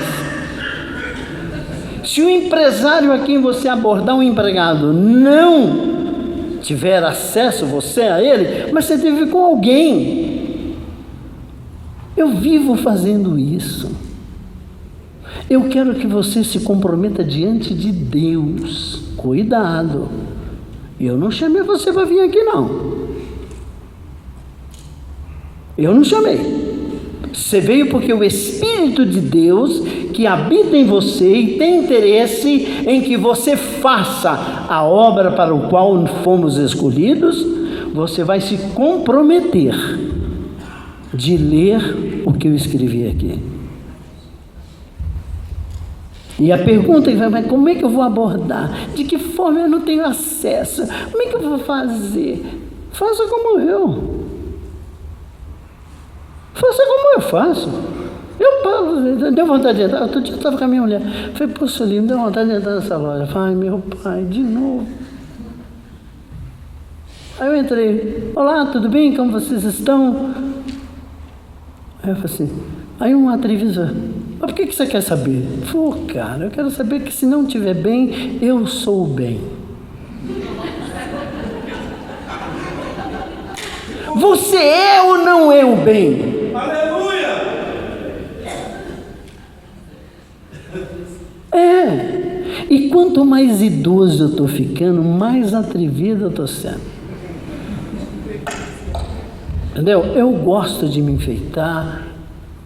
Se o empresário a quem você abordar um empregado não tiver acesso, você a ele, mas você teve com alguém. Eu vivo fazendo isso. Eu quero que você se comprometa diante de Deus. Cuidado. Eu não chamei você para vir aqui, não. Eu não chamei. Você veio porque o Espírito de Deus que habita em você e tem interesse em que você faça a obra para o qual fomos escolhidos, você vai se comprometer de ler o que eu escrevi aqui. E a pergunta é, mas como é que eu vou abordar? De que forma? Eu não tenho acesso. Como é que eu vou fazer? Faça como eu. Faça como eu faço. Deu vontade de entrar. Outro dia eu estava com a minha mulher. Falei, poxa, ali, me deu vontade de entrar nessa loja. Falei, meu pai, de novo. Aí eu entrei. Olá, tudo bem? Como vocês estão? Aí eu falei assim. Aí uma atriz, mas por que você quer saber? Pô, cara, eu quero saber que se não estiver bem, eu sou o bem. Você é ou não é o bem? Aleluia! É. E quanto mais idoso eu estou ficando, mais atrevido eu estou sendo. Entendeu? Eu gosto de me enfeitar.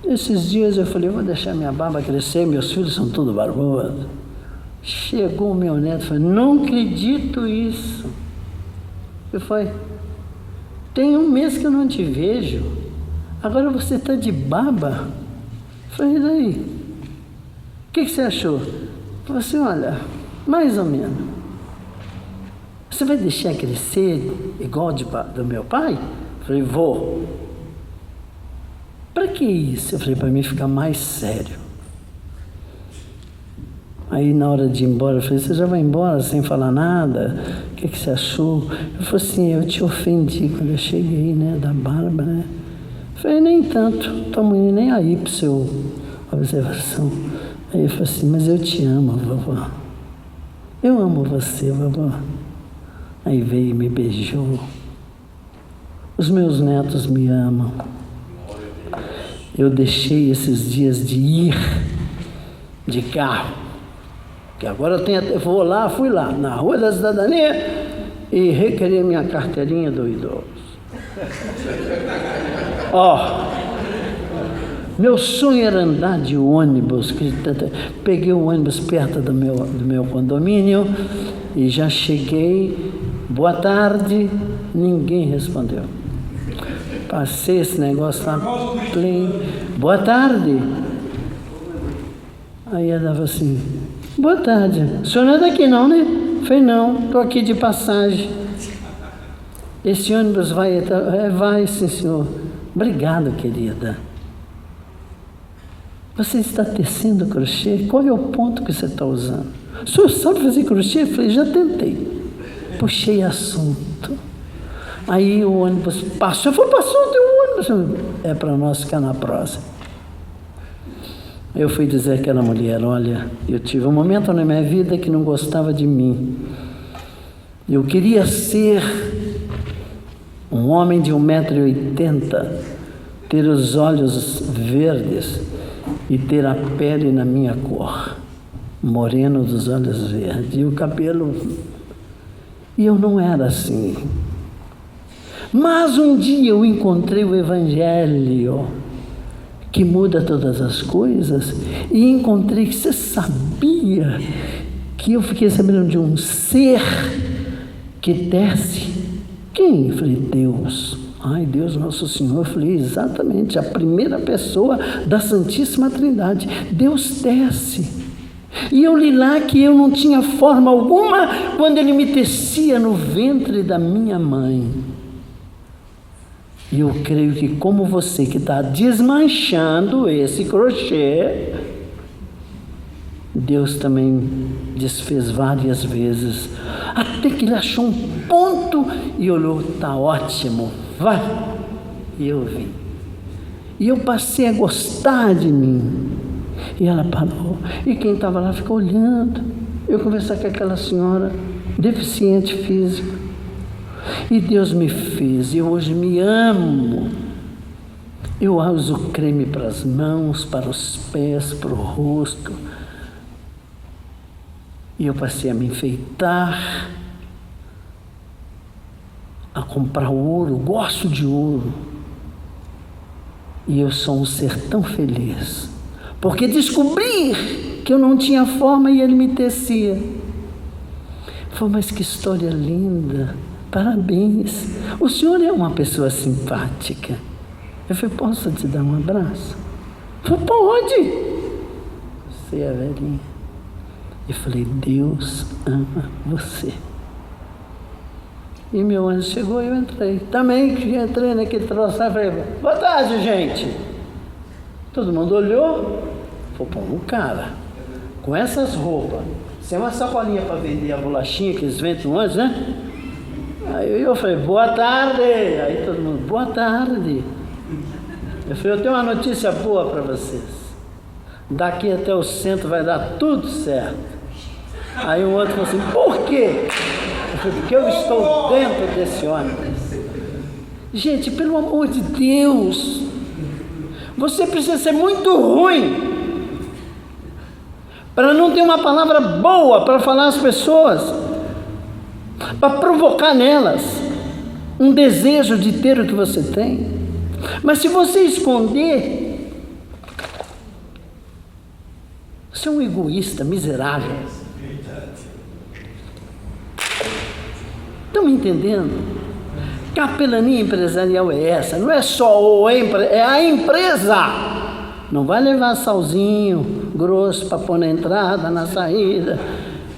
Esses dias eu falei, vou deixar minha barba crescer, meus filhos são tudo barbudos. Chegou o meu neto e falou, não acredito isso. Eu falei, tem um mês que eu não te vejo, agora você está de barba? Eu falei, e daí? O que você achou? Eu falei assim, olha, mais ou menos. Você vai deixar crescer igual do meu pai? Eu falei, vou. Para que isso? Eu falei, para mim ficar mais sério. Aí na hora de ir embora, eu falei, você já vai embora sem falar nada? O que você achou? Eu falei assim, eu te ofendi quando eu cheguei, né, da barba, né? Eu falei, nem tanto, estou nem aí para o seu observação. Aí eu falei assim, mas eu te amo, vovó. Eu amo você, vovó. Aí veio e me beijou. Os meus netos me amam. Eu deixei esses dias de ir de carro, que agora eu fui lá, na Rua da Cidadania, e requeri minha carteirinha do idoso. Meu sonho era andar de ônibus, peguei o ônibus perto do meu condomínio, e já cheguei, boa tarde, ninguém respondeu. Passei esse negócio lá, boa tarde. Aí ela falou assim, boa tarde, o senhor não é daqui não, né? Eu falei, não, estou aqui de passagem. Esse ônibus vai, vai sim senhor. Obrigado, querida. Você está tecendo crochê? Qual é o ponto que você está usando? O senhor sabe fazer crochê? Eu falei, já tentei. Puxei assunto. Aí o ônibus passou, passou o ônibus. É para nós ficar na próxima. Eu fui dizer àquela mulher, olha, eu tive um momento na minha vida que não gostava de mim. Eu queria ser um homem de 1,80 m, ter os olhos verdes e ter a pele na minha cor, moreno dos olhos verdes, e o cabelo... E eu não era assim. Mas um dia eu encontrei o Evangelho, que muda todas as coisas, e encontrei que você sabia que eu fiquei sabendo de um ser que desce. Quem? Eu falei, Deus. Ai, Deus Nosso Senhor. Eu falei, exatamente, a primeira pessoa da Santíssima Trindade. Deus desce. E eu li lá que eu não tinha forma alguma quando Ele me tecia no ventre da minha mãe. E eu creio que como você que está desmanchando esse crochê, Deus também desfez várias vezes, até que Ele achou um ponto e olhou, está ótimo, vai. E eu vim. E eu passei a gostar de mim. E ela parou. E quem estava lá ficou olhando. Eu conversar com aquela senhora deficiente física. E Deus me fez, eu hoje me amo. Eu uso creme para as mãos, para os pés, para o rosto. E eu passei a me enfeitar, a comprar ouro, gosto de ouro. E eu sou um ser tão feliz, porque descobri que eu não tinha forma e Ele me tecia. Foi, mas que história linda. Parabéns, o senhor é uma pessoa simpática. Eu falei, posso te dar um abraço? Eu falei, pode. Você é velhinha. E falei, Deus ama você. E meu anjo chegou e eu entrei. Também entrei naquele troço lá e falei, boa tarde, gente. Todo mundo olhou, falou, pô, um cara com essas roupas, sem uma sacolinha para vender a bolachinha que eles vendem no ônibus, né? Aí eu falei, boa tarde. Aí todo mundo, boa tarde. Eu falei, eu tenho uma notícia boa para vocês. Daqui até o centro vai dar tudo certo. Aí o outro falou assim, por quê? Eu falei, porque eu estou dentro desse ônibus. Gente, pelo amor de Deus, você precisa ser muito ruim para não ter uma palavra boa para falar às pessoas, para provocar nelas um desejo de ter o que você tem. Mas se você esconder, você é um egoísta miserável. Estão me entendendo? Capelania empresarial é essa, não é só é a empresa. Não vai levar salzinho grosso para pôr na entrada, na saída.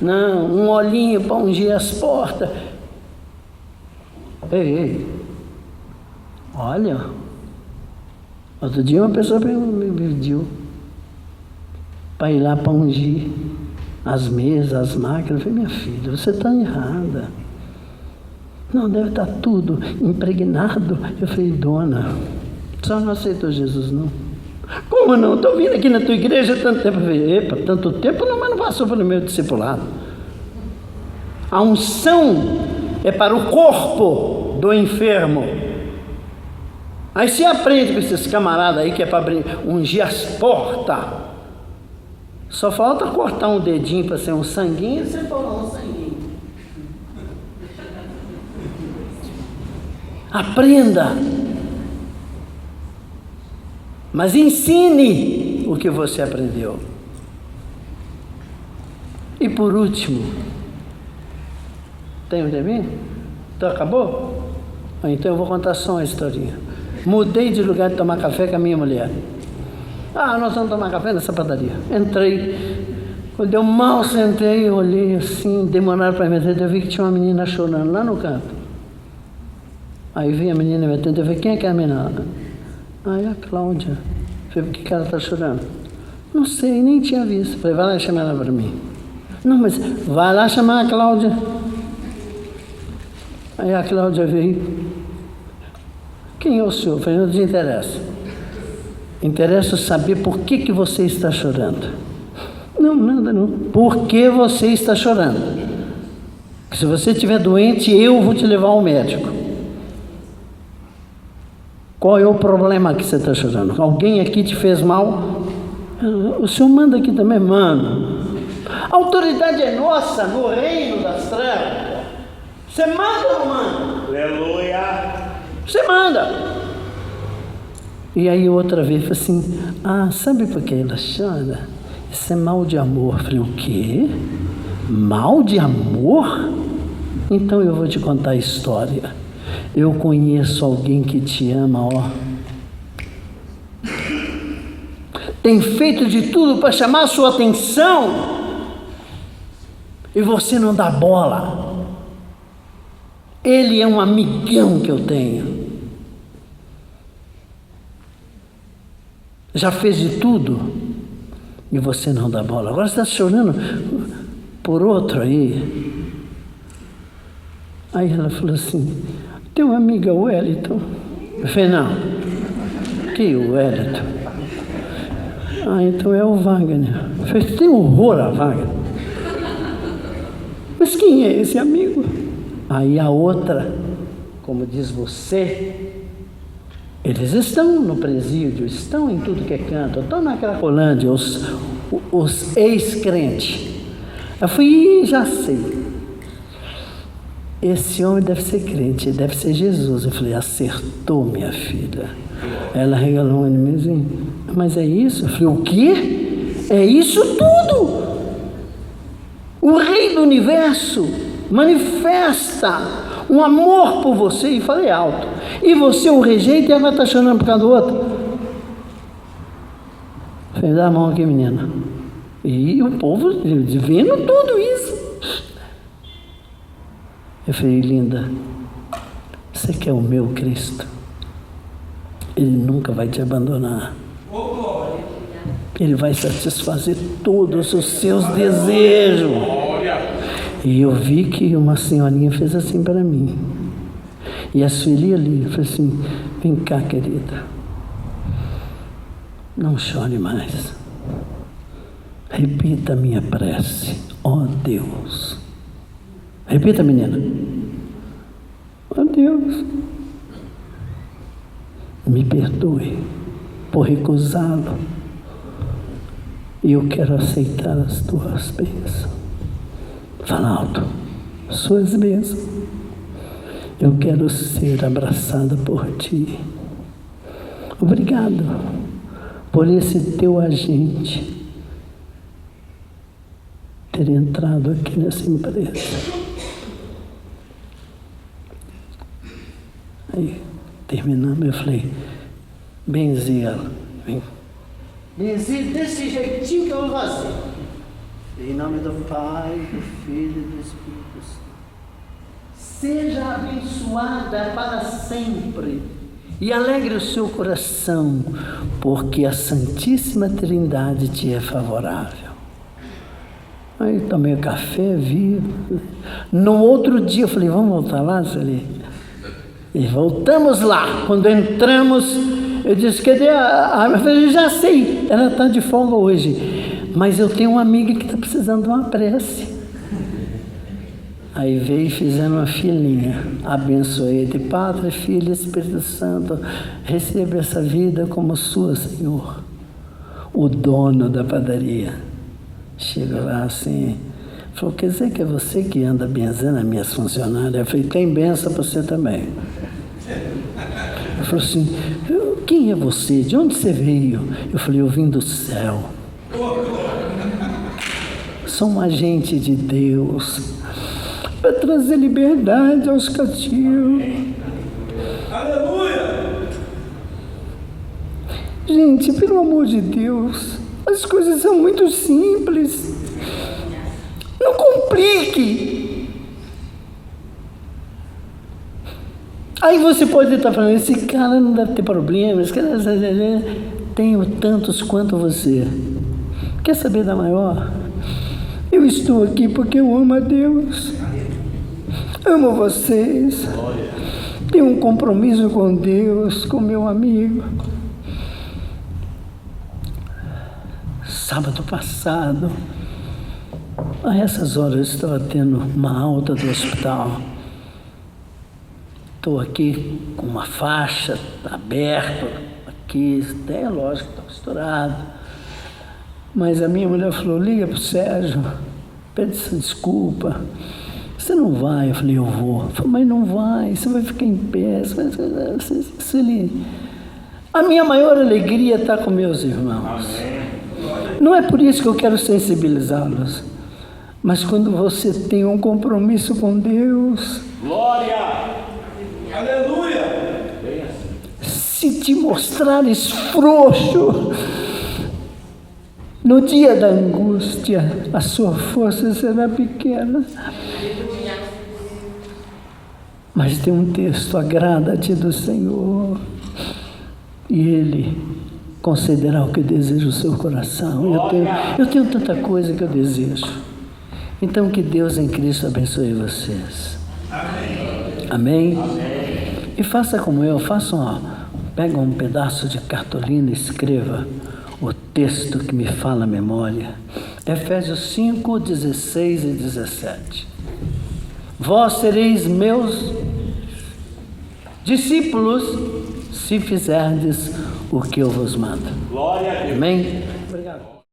Não, um olhinho para ungir as portas. Ei, olha, outro dia uma pessoa me pediu para ir lá para ungir as mesas, as máquinas. Eu falei, minha filha, você está errada. Não, deve estar tudo impregnado. Eu falei, dona, só não aceitou Jesus, não. Como não? Estou vindo aqui na tua igreja há tanto tempo. Eu falei, epa, tanto tempo não, mas não passou pelo meu discipulado. A unção é para o corpo do enfermo. Aí você aprende com esses camaradas aí que é para ungir as portas. Só falta cortar um dedinho para ser um sanguinho e você falar um sanguinho. Aprenda. Mas ensine o que você aprendeu. E por último, tem um de mim? Então acabou? Então eu vou contar só uma historinha. Mudei de lugar de tomar café com a minha mulher. Nós vamos tomar café nessa padaria. Entrei. Quando eu mal sentei, eu olhei assim, demoraram para me atender, eu vi que tinha uma menina chorando lá no canto. Aí vi a menina me atender, eu falei, quem é que é a menina? Aí a Cláudia. Eu falei, por que ela está chorando? Não sei, nem tinha visto. Eu falei, vai lá chamar ela para mim. Não, mas vai lá chamar a Cláudia. Aí a Cláudia veio. Quem é o senhor? Eu falei, não te interessa. Interessa saber por que você está chorando. Não, nada não. Por que você está chorando? Se você estiver doente, eu vou te levar ao médico. Qual é o problema que você está chorando? Alguém aqui te fez mal? O senhor manda aqui também? Mano. A autoridade é nossa no reino das trevas. Você manda ou não manda? Aleluia. Você manda. E aí outra vez falou assim, sabe por que ela chora? Isso é mal de amor. Eu falei, o quê? Mal de amor? Então eu vou te contar a história. Eu conheço alguém que te ama, tem feito de tudo para chamar a sua atenção e você não dá bola. Ele é um amigão que eu tenho. Já fez de tudo e você não dá bola. Agora você está chorando por outro aí. Aí ela falou assim, tem uma amiga, o Wellington. Eu falei, não. Que o Wellington? Então é o Wagner. Eu falei, tem horror a Wagner. Mas quem é esse amigo? Aí a outra, como diz você, eles estão no presídio, estão em tudo que é canto, estão na Cracolândia, os ex-crentes. Eu fui, já sei. Esse homem deve ser crente, deve ser Jesus. Eu falei, acertou, minha filha. Ela regalou um animezinho. Mas é isso? Eu falei, o quê? É isso tudo? O Rei do Universo manifesta um amor por você, e falei alto. E você o rejeita e ela está chorando por causa do outro. Eu falei, dá a mão aqui, menina. E o povo vendo tudo isso. Eu falei, linda, você quer o meu Cristo? Ele nunca vai te abandonar. Ele vai satisfazer todos os seus desejos. E eu vi que uma senhorinha fez assim para mim. E a Sueli ali, falou assim, vem cá, querida. Não chore mais. Repita a minha prece. Ó Deus. Repita, menina. Ó Deus. Me perdoe por recusá-lo. E eu quero aceitar as tuas bênçãos. Fala alto. Suas bênçãos. Eu quero ser abraçada por ti. Obrigado por esse teu agente ter entrado aqui nessa empresa. Aí, terminamos, eu falei, benzi ela. Benzi desse jeitinho que eu vou fazer. Em nome do Pai, do Filho e do Espírito Santo. Seja abençoada para sempre e alegre o seu coração, porque a Santíssima Trindade te é favorável. Aí tomei café, vi. No outro dia eu falei, vamos voltar lá, Sueli? E voltamos lá. Quando entramos, eu disse, cadê eu falei, já sei, ela está de folga hoje, mas eu tenho uma amiga que está precisando de uma prece. Aí veio e fizeram uma filinha. Abençoei de Pátria, Filho e Espírito Santo. Receba essa vida como sua, Senhor. O dono da padaria chega lá assim, falou, quer dizer que é você que anda benzendo as minhas funcionárias? Eu falei, tem benção para você também. Ele falou assim, quem é você? De onde você veio? Eu falei, eu vim do céu. Sou um agente de Deus para trazer liberdade aos cativos. Aleluia! Gente, pelo amor de Deus, as coisas são muito simples. Não complique. Aí você pode estar falando, esse cara não deve ter problemas. Tenho tantos quanto você. Quer saber da maior? Eu estou aqui porque eu amo a Deus. Amo vocês. Tenho um compromisso com Deus, com meu amigo. Sábado passado, a essas horas eu estava tendo uma alta do hospital. Estou aqui com uma faixa aberta, aqui, é lógico, estou costurado. Mas a minha mulher falou, liga para o Sérgio, pede desculpa. Você não vai? Eu falei, eu vou. Falei, mas não vai, você vai ficar em pé. A minha maior alegria é estar com meus irmãos. Não é por isso que eu quero sensibilizá-los, mas quando você tem um compromisso com Deus, Glória! Aleluia! se te mostrares frouxo, no dia da angústia, a sua força será pequena. Mas tem um texto, agrada-te do Senhor, e Ele concederá o que deseja o seu coração. Eu tenho tanta coisa que eu desejo. Então que Deus em Cristo abençoe vocês. Amém? E faça como eu, pega um pedaço de cartolina e escreva o texto que me fala a memória. Efésios 5, 16 e 17. Vós sereis meus discípulos se fizerdes o que eu vos mando. Glória a Deus. Amém? Obrigado.